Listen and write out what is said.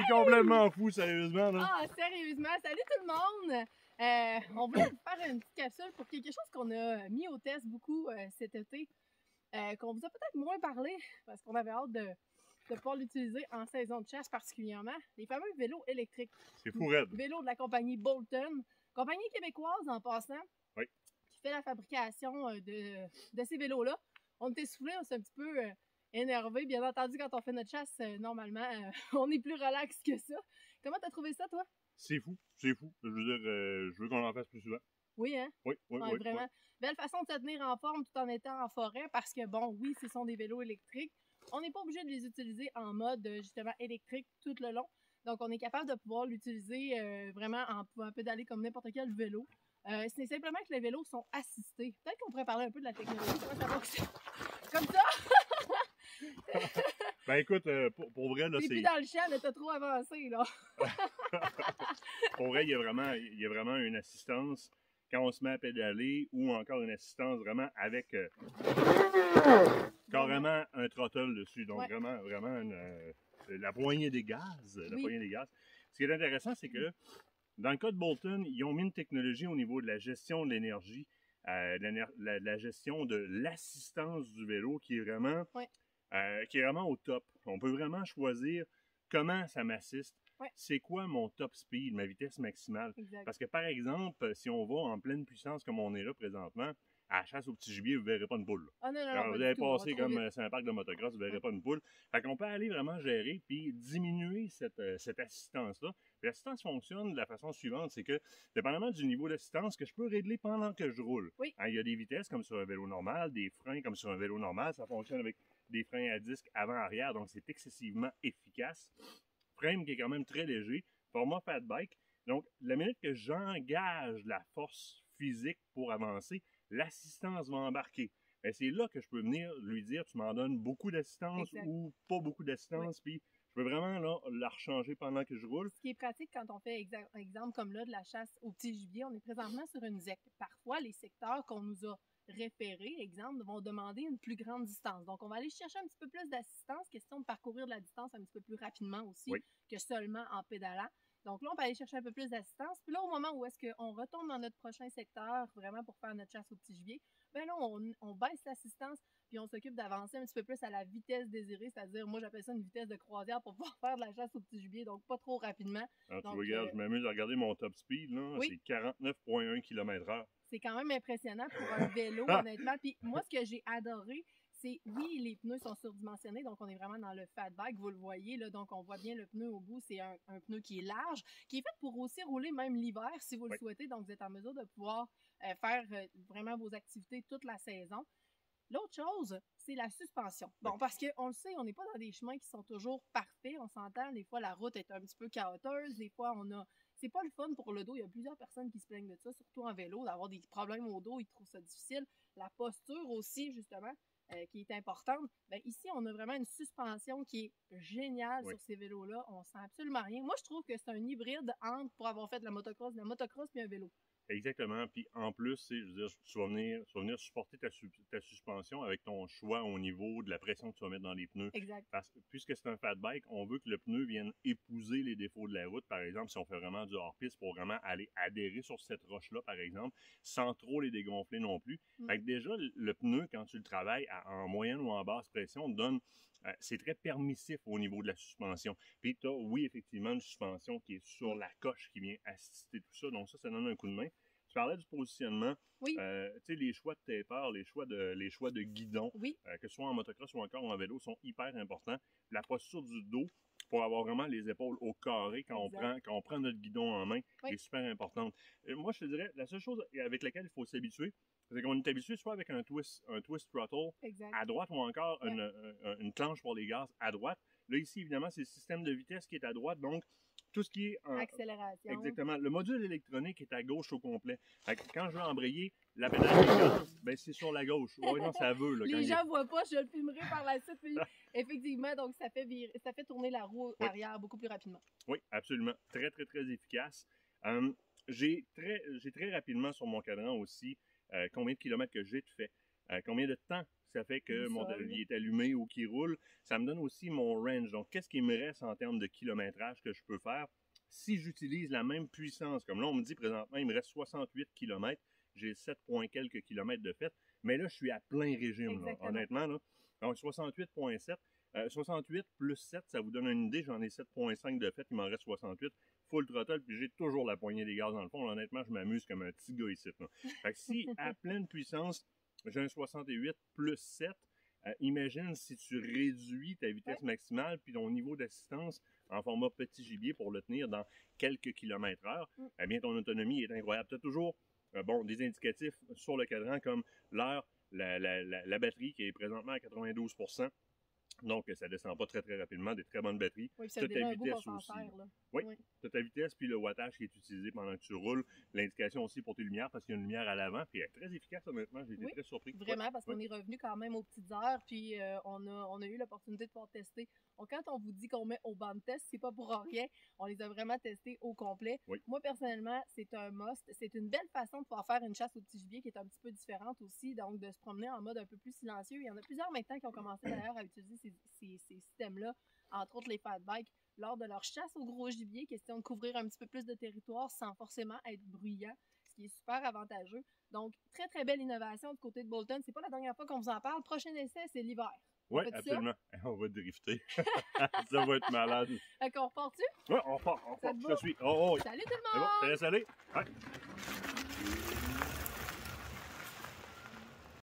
complètement fou, sérieusement. Là. Ah, sérieusement, salut tout le monde! On voulait vous faire une petite capsule pour quelque chose qu'on a mis au test beaucoup cet été, qu'on vous a peut-être moins parlé, parce qu'on avait hâte de pouvoir l'utiliser en saison de chasse particulièrement, les fameux vélos électriques. C'est fou raide. Vélos de la compagnie Bolton, compagnie québécoise en passant, oui. Qui fait la fabrication de ces vélos-là. On était soufflés, on s'est un petit peu énervé. Bien entendu, quand on fait notre chasse, normalement, on est plus relax que ça. Comment t'as trouvé ça, toi? C'est fou, c'est fou. Je veux dire, je veux qu'on en fasse plus souvent. Oui, hein? Oui, oui, ouais, oui. Vraiment. Oui. Belle façon de se tenir en forme tout en étant en forêt parce que, bon, oui, ce sont des vélos électriques. On n'est pas obligé de les utiliser en mode, justement, électrique tout le long. Donc, on est capable de pouvoir l'utiliser vraiment en pouvant pédaler comme n'importe quel vélo. C'est simplement que les vélos sont assistés. Peut-être qu'on pourrait parler un peu de la technologie. Comment ça fonctionne? Comme ça? Ben écoute, pour vrai, là, c'est... T'es plus dans le champ, mais t'as trop avancé, là. Pour vrai, il y a vraiment une assistance quand on se met à pédaler ou encore une assistance vraiment avec carrément un throttle dessus. Donc, ouais. vraiment la poignée des gaz. La poignée des gaz. Ce qui est intéressant, c'est que dans le cas de Bolton, ils ont mis une technologie au niveau de la gestion de l'énergie, la gestion de l'assistance du vélo qui est vraiment au top. On peut vraiment choisir comment ça m'assiste. Ouais. C'est quoi mon top speed, ma vitesse maximale? Exact. Parce que par exemple, si on va en pleine puissance comme on est là présentement, à la chasse au petit gibier, vous ne verrez pas une poule. Ah non, alors, vous allez passer comme c'est un parc de motocross, vous ne verrez pas une poule. Fait qu'on peut aller vraiment gérer puis diminuer cette assistance-là. L'assistance fonctionne de la façon suivante, c'est que, dépendamment du niveau d'assistance, que je peux régler pendant que je roule. Oui. Hein, il y a des vitesses comme sur un vélo normal, des freins comme sur un vélo normal, ça fonctionne avec des freins à disque avant-arrière, donc c'est excessivement efficace. Frame qui est quand même très léger, format fat bike. Donc, la minute que j'engage la force physique pour avancer, l'assistance va embarquer. Et c'est là que je peux venir lui dire, tu m'en donnes beaucoup d'assistance ou pas beaucoup d'assistance, puis je peux vraiment là, la rechanger pendant que je roule. Ce qui est pratique quand on fait exemple comme là de la chasse au petit gibier, on est présentement sur une ZEC. Parfois, les secteurs qu'on nous a référés, exemple, vont demander une plus grande distance. Donc, on va aller chercher un petit peu plus d'assistance, question de parcourir de la distance un petit peu plus rapidement aussi que seulement en pédalant. Donc là, on peut aller chercher un peu plus d'assistance. Puis là, au moment où est-ce qu'on retombe dans notre prochain secteur, vraiment pour faire notre chasse au petit gibier, ben là, on baisse l'assistance, puis on s'occupe d'avancer un petit peu plus à la vitesse désirée, c'est-à-dire, moi, j'appelle ça une vitesse de croisière pour pouvoir faire de la chasse au petit gibier, donc pas trop rapidement. Alors, tu regardes, je m'amuse à regarder mon top speed, là, c'est 49,1 km/h. C'est quand même impressionnant pour un vélo, honnêtement. Puis moi, ce que j'ai adoré, c'est, oui, les pneus sont surdimensionnés, donc on est vraiment dans le fat bike, vous le voyez, là, donc on voit bien le pneu au bout, c'est un pneu qui est large, qui est fait pour aussi rouler même l'hiver, si vous le souhaitez, donc vous êtes en mesure de pouvoir faire vraiment vos activités toute la saison. L'autre chose, c'est la suspension. Bon, parce qu'on le sait, on n'est pas dans des chemins qui sont toujours parfaits, on s'entend, des fois la route est un petit peu chaoteuse, des fois on a... C'est pas le fun pour le dos, il y a plusieurs personnes qui se plaignent de ça, surtout en vélo, d'avoir des problèmes au dos, ils trouvent ça difficile. La posture aussi, justement, qui est importante. Ben, ici, on a vraiment une suspension qui est géniale sur ces vélos-là, on sent absolument rien. Moi, je trouve que c'est un hybride entre, pour avoir fait de la motocross puis un vélo. Exactement. Puis en plus, je veux dire, tu vas venir supporter ta suspension avec ton choix au niveau de la pression que tu vas mettre dans les pneus. Exact. Parce que puisque c'est un fat bike, on veut que le pneu vienne épouser les défauts de la route. Par exemple, si on fait vraiment du hors-piste pour vraiment aller adhérer sur cette roche-là, par exemple, sans trop les dégonfler non plus. Fait que déjà, le pneu, quand tu le travailles en moyenne ou en basse pression, donne... c'est très permissif au niveau de la suspension. Puis tu as, oui, effectivement, une suspension qui est sur la coche qui vient assister tout ça. Donc ça donne un coup de main. Tu parlais du positionnement. Oui. Tu sais, les choix de taper, les choix de guidon, que ce soit en motocross ou encore en vélo, sont hyper importants. La posture du dos, pour avoir vraiment les épaules au carré quand on prend notre guidon en main, est super importante. Moi, je te dirais, la seule chose avec laquelle il faut s'habituer, c'est qu'on est habitué soit avec un twist throttle à droite ou encore une planche pour les gaz à droite. Là, ici, évidemment, c'est le système de vitesse qui est à droite, donc tout ce qui est en accélération. Exactement. Le module électronique est à gauche au complet. Quand je veux embrayer, la pédale de gaz, ben c'est sur la gauche. Oui, non, ça veut. Là, les gens ne voient pas, je le filmerai par la suite. Puis, effectivement, donc ça fait tourner la roue arrière beaucoup plus rapidement. Oui, absolument. Très, très, très efficace. J'ai très rapidement sur mon cadran aussi combien de kilomètres que j'ai fait. combien de temps ça fait que il est allumé ou qu'il roule. Ça me donne aussi mon range. Donc, qu'est-ce qui me reste en termes de kilométrage que je peux faire si j'utilise la même puissance? Comme là, on me dit présentement, il me reste 68 km. J'ai 7 quelques kilomètres de fait. Mais là, je suis à plein régime, là, honnêtement. Là. Donc, 68,7. 68 plus 7, ça vous donne une idée. J'en ai 7,5 de fait. Il m'en reste 68. Full throttle, puis j'ai toujours la poignée des gaz dans le fond. Là, honnêtement, je m'amuse comme un petit gars ici. Là. Fait que si, à pleine puissance, j'ai un 68 plus 7, imagine si tu réduis ta vitesse maximale puis ton niveau d'assistance en format petit gibier pour le tenir dans quelques kilomètres heure, eh bien, ton autonomie est incroyable. Tu as toujours des indicatifs sur le cadran comme l'heure, la batterie qui est présentement à 92%. Donc, ça ne descend pas très, très rapidement, des très bonnes batteries. Oui, ça ta vitesse aussi. Oui, tu as ta vitesse, puis le wattage qui est utilisé pendant que tu roules. L'indication aussi pour tes lumières, parce qu'il y a une lumière à l'avant, puis elle est très efficace, honnêtement. J'ai été très surpris. Vraiment, parce qu'on est revenu quand même aux petites heures, puis on a eu l'opportunité de pouvoir tester. Donc, quand on vous dit qu'on met au banc de test, c'est pas pour rien. On les a vraiment testés au complet. Oui. Moi, personnellement, c'est un must. C'est une belle façon de pouvoir faire une chasse au petit gibier qui est un petit peu différente aussi, donc de se promener en mode un peu plus silencieux. Il y en a plusieurs maintenant qui ont commencé d'ailleurs à utiliser ces systèmes-là, entre autres les fat bikes, lors de leur chasse au gros gibier, question de couvrir un petit peu plus de territoire sans forcément être bruyant, ce qui est super avantageux. Donc, très, très belle innovation du côté de Bolton. C'est pas la dernière fois qu'on vous en parle. Prochain essai, c'est l'hiver. Oui, absolument. On va drifter. Ça va être malade. Fait qu'on repart-tu? Oui, on repart. Je suis. Oh, Salut tout le monde! C'est bon, salut. Ouais.